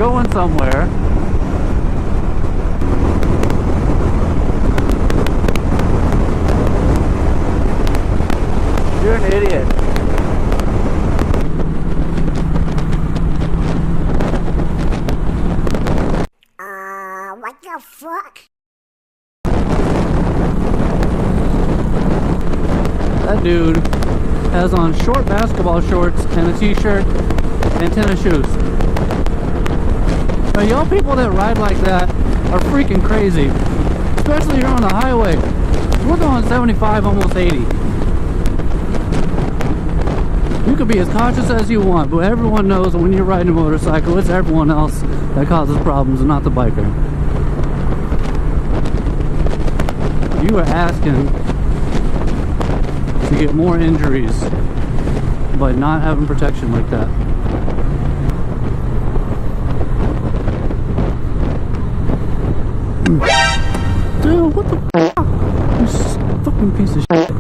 going somewhere. You're an idiot. What the fuck? That dude has on short basketball shorts and a t-shirt and tennis shoes. Now, y'all people that ride like that are freaking crazy. Especially here on the highway. We're going 75, almost 80. You could be as cautious as you want, but everyone knows that when you're riding a motorcycle, it's everyone else that causes problems and not the biker. You are asking to get more injuries by not having protection like that. Dude, what the fuck? You fucking piece of shit.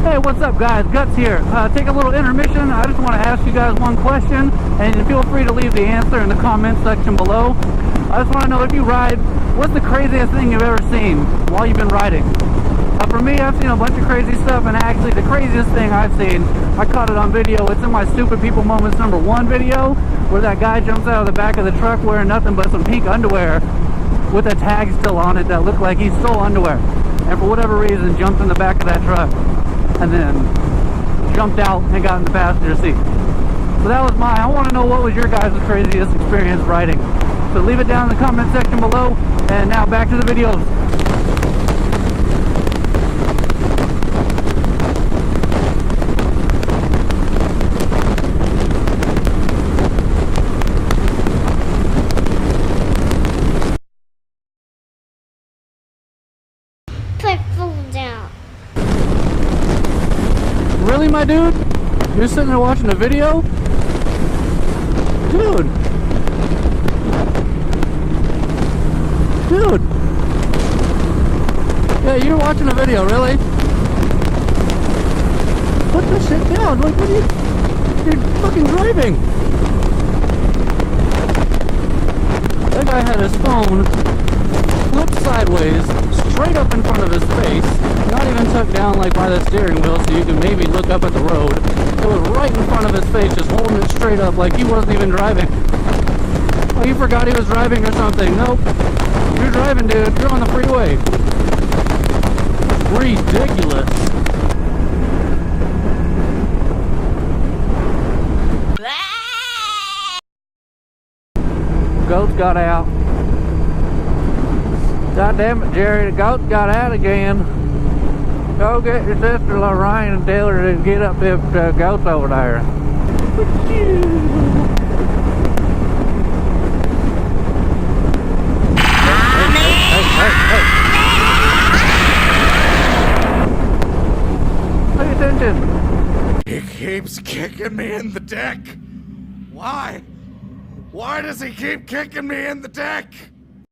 Hey, what's up guys? Guts here. Take a little intermission. I just want to ask you guys one question, and feel free to leave the answer in the comment section below. I just want to know, if you ride, what's the craziest thing you've ever seen while you've been riding? For me, I've seen a bunch of crazy stuff, and actually the craziest thing I've seen, I caught it on video. It's in my Stupid People Moments #1 video, where that guy jumps out of the back of the truck wearing nothing but some pink underwear with a tag still on it that looked like he stole underwear, and for whatever reason jumped in the back of that truck and then jumped out and got in the passenger seat. So that was mine. I want to know, what was your guys' craziest experience riding? So leave it down in the comment section below, and now back to the videos. Put phone down. Really, my dude? You're sitting there watching a video? Dude! Dude! Yeah, you're watching a video, really? Put this shit down. Like, what are you... You're fucking driving! That guy had his phone flipped sideways, straight up in front of his face, not even tucked down like by the steering wheel so you can maybe look up at the road. It was right in front of his face, just holding it straight up like he wasn't even driving. Oh, you forgot he was driving or something. Nope. You're driving, dude. You're on the freeway. Ridiculous. Goat got out. God damn it, Jerry. The goat got out again. Go get your sister Lorraine and tell her to get up them goats over there. Hey. Pay attention. He keeps kicking me in the dick. Why? Why does he keep kicking me in the dick?